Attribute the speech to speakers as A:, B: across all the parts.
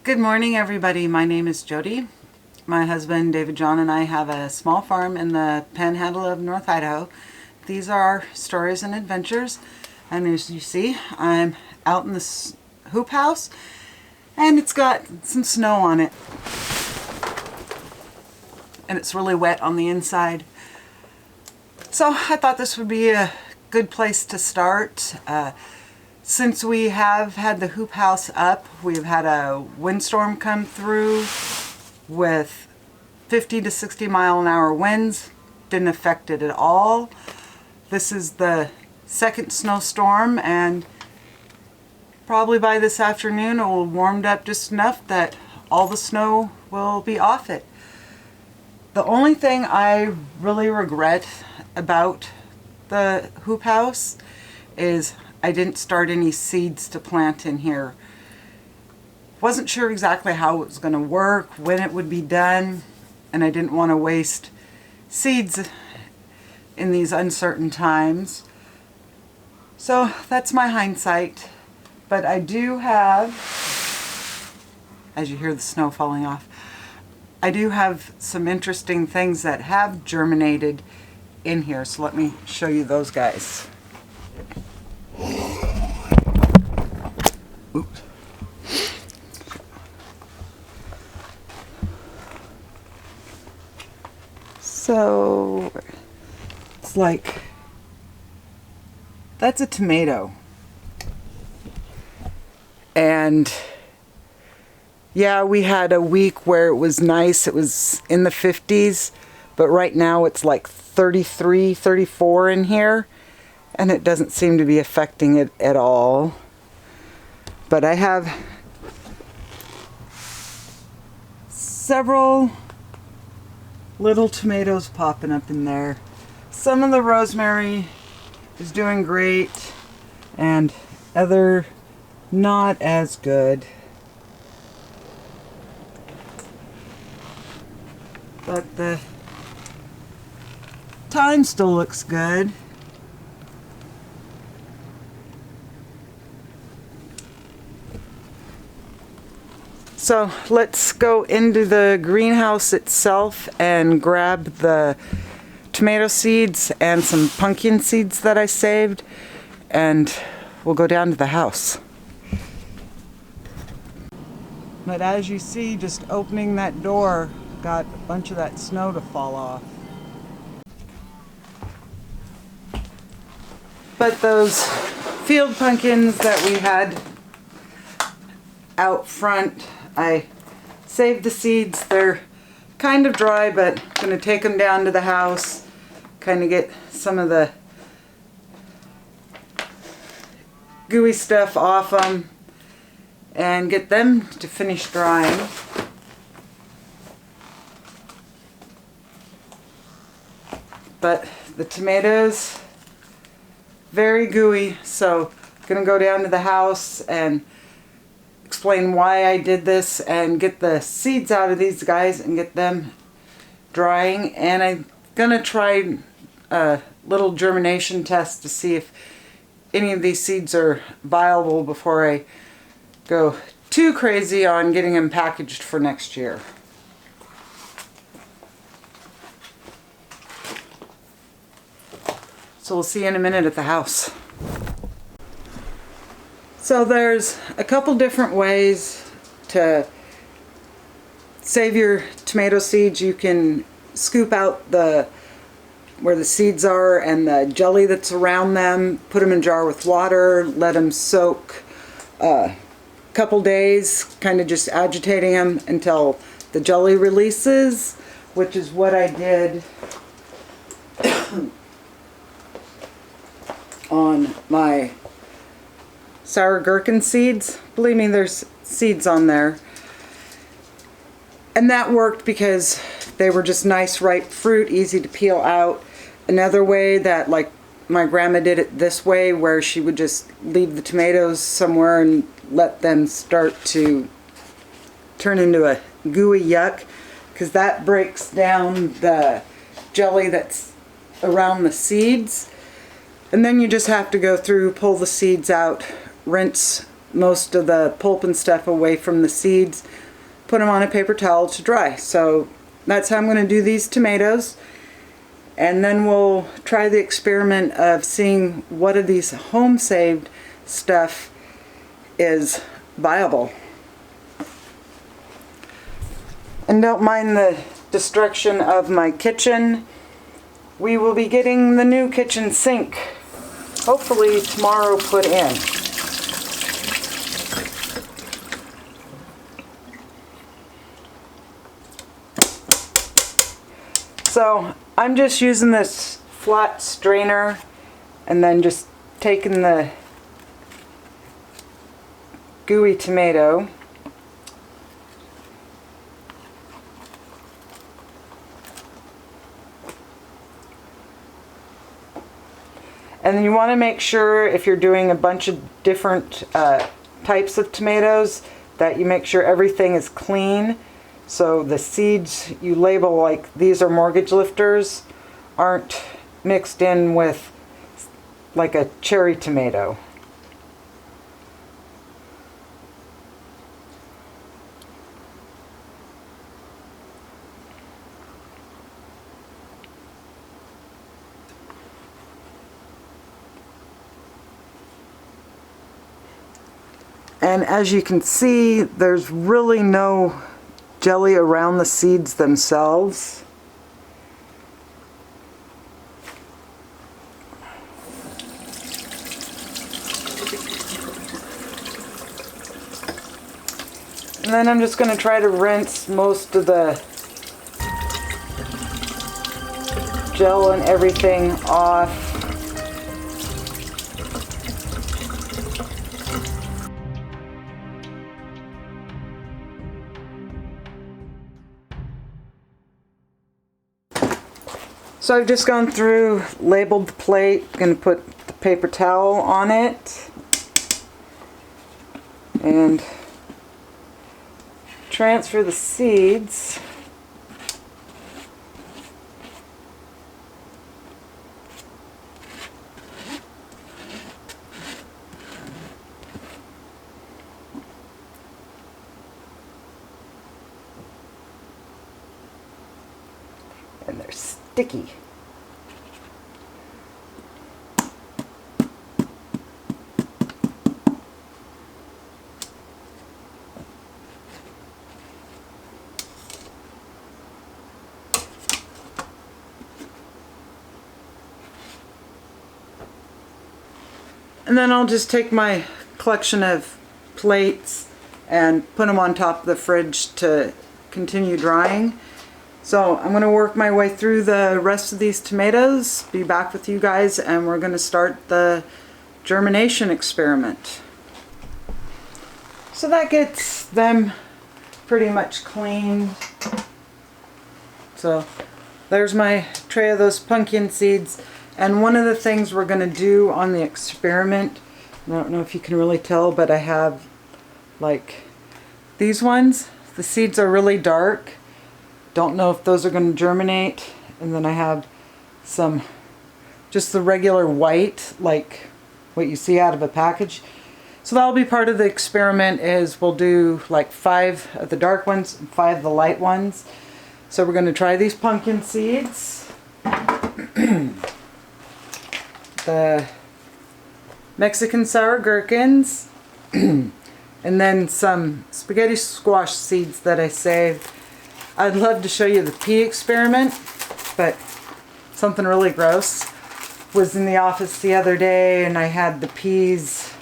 A: Good morning, everybody. My name is Jody. My husband, David John, and I have a small farm in the panhandle of North Idaho. These are our stories and adventures. And as you see, I'm out in this hoop house, and it's got some snow on it. And it's really wet on the inside. So I thought this would be a good place to start. Since we have had the hoop house up, we've had a windstorm come through with 50 to 60 mile an hour winds. Didn't affect it at all. This is the second snowstorm, and probably by this afternoon it will have warmed up just enough that all the snow will be off it. The only thing I really regret about the hoop house is I didn't start any seeds to plant in here. Wasn't sure exactly how it was going to work, when it would be done, and I didn't want to waste seeds in these uncertain times. So that's my hindsight. But I do have, as you hear the snow falling off, I do have some interesting things that have germinated in here. So let me show you those guys. Oops. So it's like, that's a tomato. And yeah, we had a week where it was nice. It was in the 50s, but right now it's like 33, 34 in here. And it doesn't seem to be affecting it at all. But I have several little tomatoes popping up in there. Some of the rosemary is doing great, and other not as good. But the thyme still looks good. So let's go into the greenhouse itself and grab the tomato seeds and some pumpkin seeds that I saved, and we'll go down to the house. But as you see, just opening that door got a bunch of that snow to fall off. But those field pumpkins that we had out front, I saved the seeds. They're kind of dry, but I'm going to take them down to the house, kind of get some of the gooey stuff off them and get them to finish drying. But the tomatoes, very gooey, so I'm going to go down to the house and explain why I did this and get the seeds out of these guys and get them drying. And I'm gonna try a little germination test to see if any of these seeds are viable before I go too crazy on getting them packaged for next year. So we'll see you in a minute at the house. So there's a couple different ways to save your tomato seeds. You can scoop out where the seeds are and the jelly that's around them, put them in a jar with water, let them soak a couple days, kind of just agitating them until the jelly releases, which is what I did on my sour gherkin seeds. Believe me, there's seeds on there. And that worked because they were just nice ripe fruit, easy to peel out. Another way that, like my grandma did it this way, where she would just leave the tomatoes somewhere and let them start to turn into a gooey yuck, because that breaks down the jelly that's around the seeds. And then you just have to go through, pull the seeds out, rinse most of the pulp and stuff away from the seeds, put them on a paper towel to dry. So that's how I'm going to do these tomatoes. And then we'll try the experiment of seeing what of these home saved stuff is viable. And don't mind the destruction of my kitchen. We will be getting the new kitchen sink, hopefully tomorrow, put in. So I'm just using this flat strainer and then just taking the gooey tomato and you want to make sure, if you're doing a bunch of different types of tomatoes, that you make sure everything is clean. So the seeds you label like these are mortgage lifters aren't mixed in with like a cherry tomato. And as you can see, there's really no jelly around the seeds themselves. And then I'm just going to try to rinse most of the gel and everything off. So I've just gone through, labeled the plate, going to put the paper towel on it, and transfer the seeds. And they're sticky. And then I'll just take my collection of plates and put them on top of the fridge to continue drying. So I'm going to work my way through the rest of these tomatoes, be back with you guys, and we're going to start the germination experiment. So that gets them pretty much cleaned. So there's my tray of those pumpkin seeds. And one of the things we're going to do on the experiment, I don't know if you can really tell, but I have like these ones. The seeds are really dark. Don't know if those are going to germinate. And then I have some, just the regular white, like what you see out of a package. So that'll be part of the experiment, is we'll do like 5 of the dark ones and 5 of the light ones. So we're going to try these pumpkin seeds. The Mexican sour gherkins, and then some spaghetti squash seeds that I saved. I'd love to show you the pea experiment, but something really gross. Was in the office the other day and I had the peas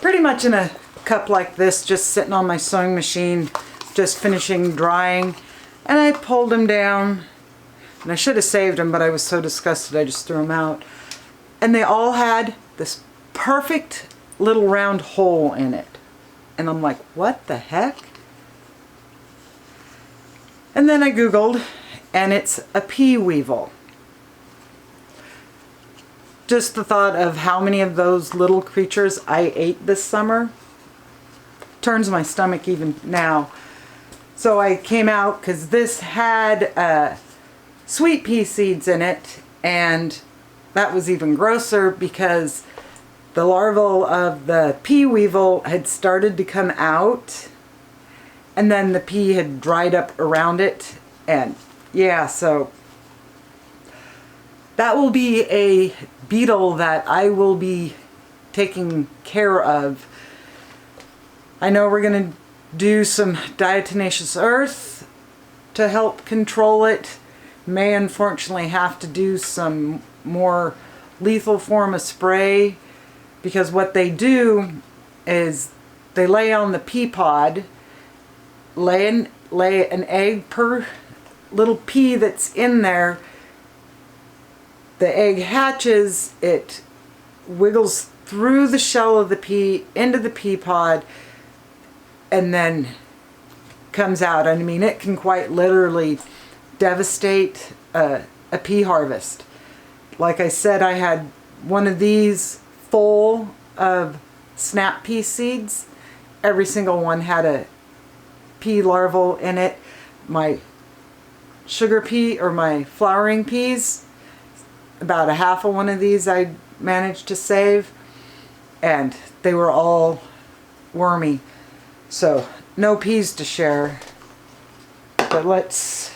A: pretty much in a cup like this, just sitting on my sewing machine, just finishing drying, and I pulled them down. And I should have saved them, but I was so disgusted I just threw them out. And they all had this perfect little round hole in it. And I'm like, what the heck? And then I Googled, and it's a pea weevil. Just the thought of how many of those little creatures I ate this summer turns my stomach even now. So I came out, because this had sweet pea seeds in it, and that was even grosser because the larval of the pea weevil had started to come out, and then the pea had dried up around it. And yeah, so that will be a beetle that I will be taking care of. I know we're going to do some diatomaceous earth to help control it. May unfortunately have to do some more lethal form of spray, because what they do is they lay on the pea pod, lay an egg per little pea that's in there. The egg hatches, it wiggles through the shell of the pea into the pea pod, and then comes out. I mean, it can quite literally devastate a pea harvest. Like I said, I had one of these full of snap pea seeds. Every single one had a pea larval in it. My sugar pea, or my flowering peas, about a half of one of these I managed to save, and they were all wormy. So no peas to share. But let's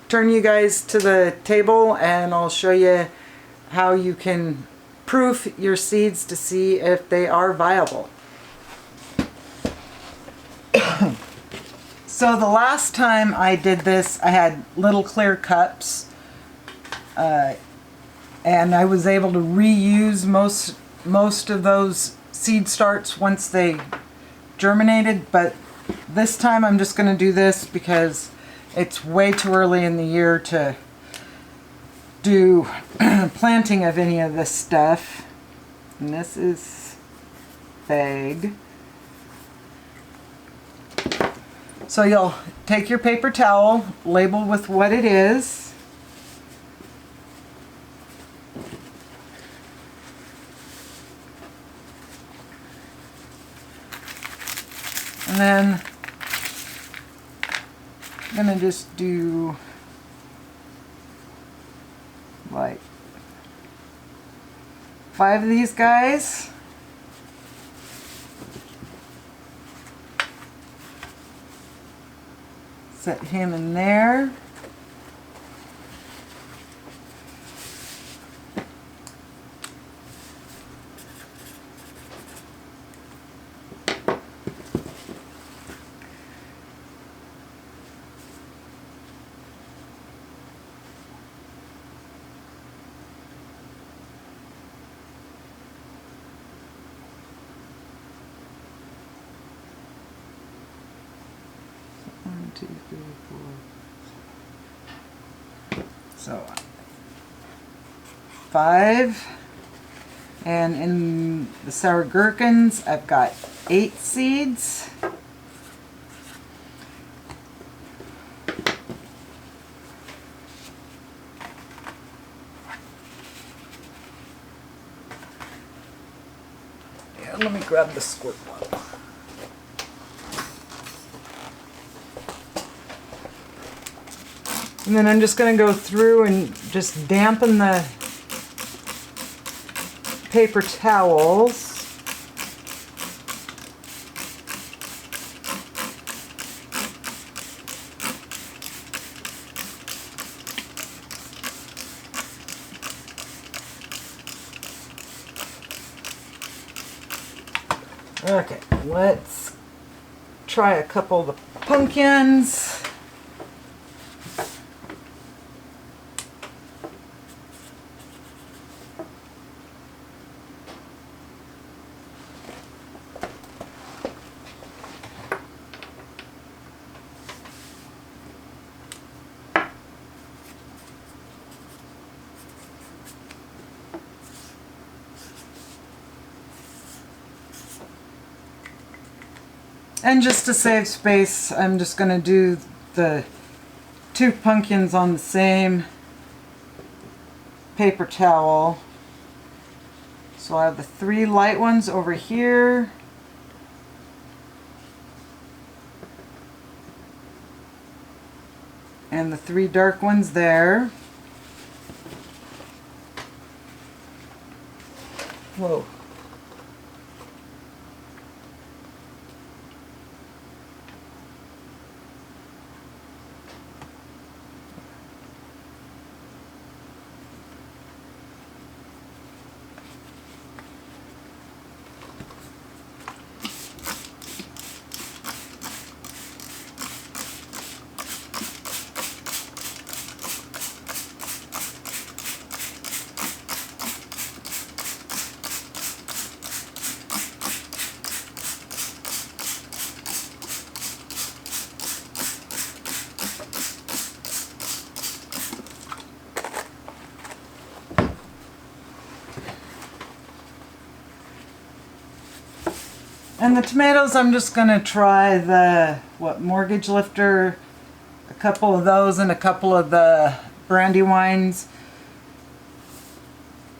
A: turn you guys to the table and I'll show you how you can proof your seeds to see if they are viable. So the last time I did this, I had little clear cups, and I was able to reuse most of those seed starts once they germinated. But this time I'm just going to do this because it's way too early in the year to do planting of any of this stuff. And this is fag. So you'll take your paper towel, label with what it is. And then I'm going to just do like 5 of these guys. Set him in there. One, two, three, four. So 5, and in the sour gherkins I've got 8 seeds. Yeah, let me grab the squirt bottle. And then I'm just going to go through and just dampen the paper towels. Okay, let's try a couple of the pumpkins. And just to save space, I'm just going to do the 2 pumpkins on the same paper towel. So I have the 3 light ones over here. And the 3 dark ones there. Whoa. And the tomatoes, I'm just going to try the, Mortgage Lifter, a couple of those and a couple of the Brandywines.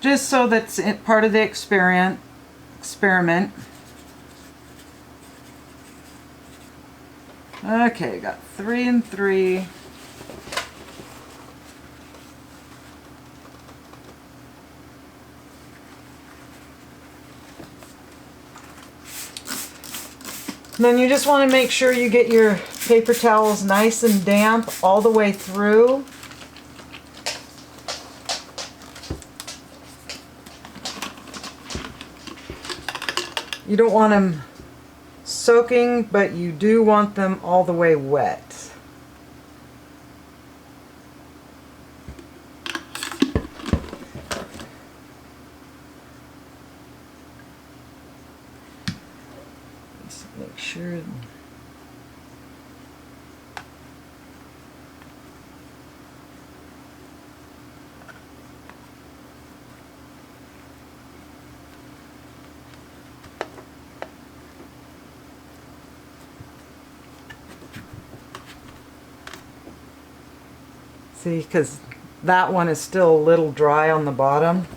A: Just so that's part of the experiment. Okay, got 3 and 3. Then you just want to make sure you get your paper towels nice and damp all the way through. You don't want them soaking, but you do want them all the way wet. Make sure. See, because that one is still a little dry on the bottom.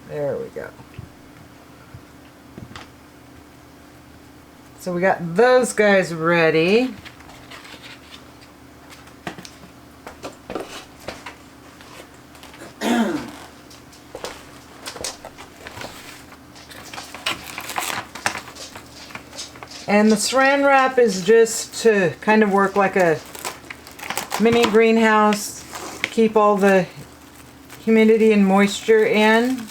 A: There we go. So we got those guys ready. And the saran wrap is just to kind of work like a mini greenhouse, keep all the humidity and moisture in.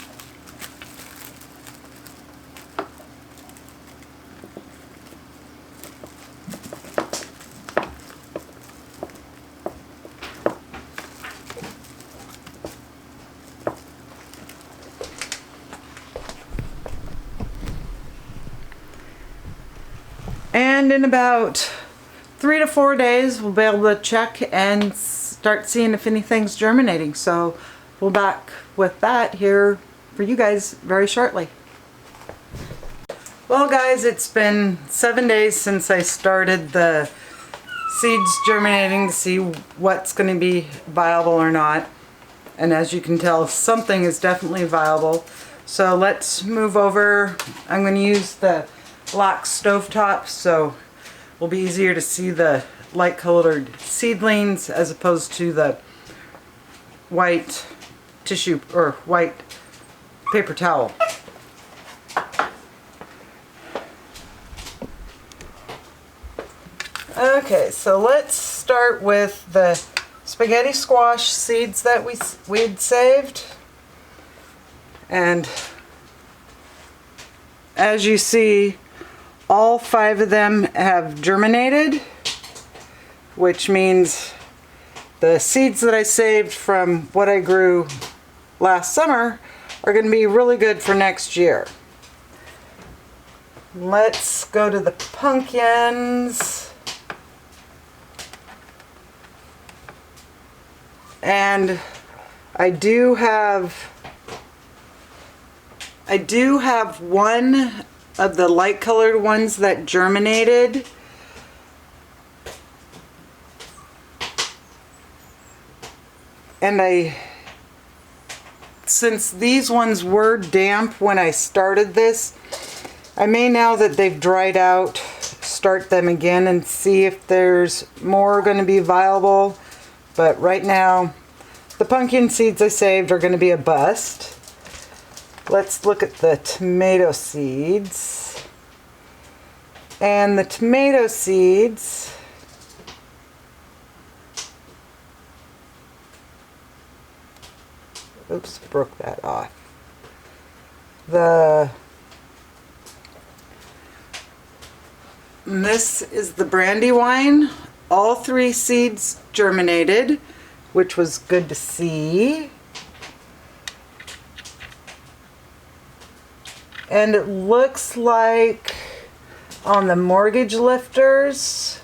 A: And in about 3 to 4 days, we'll be able to check and start seeing if anything's germinating. So we'll be back with that here for you guys very shortly. Well guys, it's been 7 days since I started the seeds germinating to see what's going to be viable or not. And as you can tell, something is definitely viable. So let's move over. I'm going to use the black stovetop, so it will be easier to see the light colored seedlings as opposed to the white tissue or white paper towel. Okay, so let's start with the spaghetti squash seeds that we had saved. And as you see, all 5 of them have germinated, which means the seeds that I saved from what I grew last summer are going to be really good for next year. Let's go to the pumpkins. And I do have one of the light colored ones that germinated. And I since these ones were damp when I started this, I may, now that they've dried out, start them again and see if there's more going to be viable. But right now, the pumpkin seeds I saved are going to be a bust. Let's look at the tomato seeds. And the tomato seeds, oops, broke that off. This is the Brandywine. All 3 seeds germinated, which was good to see. And it looks like on the mortgage lifters,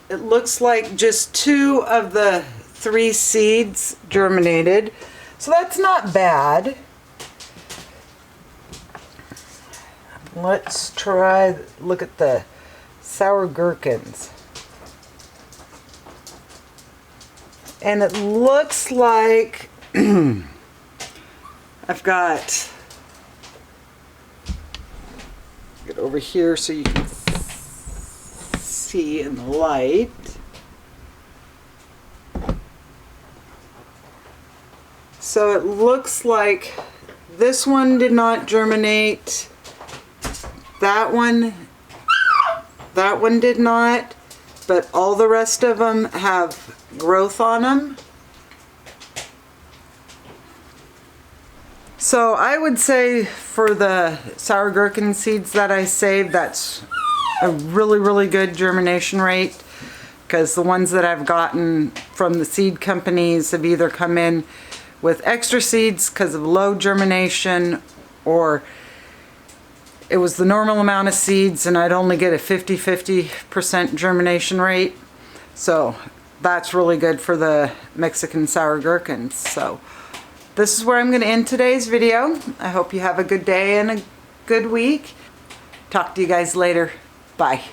A: it looks like just 2 of the 3 seeds germinated, so that's not bad. Let's try, look at the sour gherkins. And it looks like I've got, get over here so you can see in the light. So it looks like this one did not germinate. That one did not, but all the rest of them have growth on them. So I would say for the sour gherkin seeds that I saved, that's a really, really good germination rate, because the ones that I've gotten from the seed companies have either come in with extra seeds because of low germination, or it was the normal amount of seeds and I'd only get a 50% germination rate. So that's really good for the Mexican sour gherkins. So this is where I'm going to end today's video. I hope you have a good day and a good week. Talk to you guys later. Bye.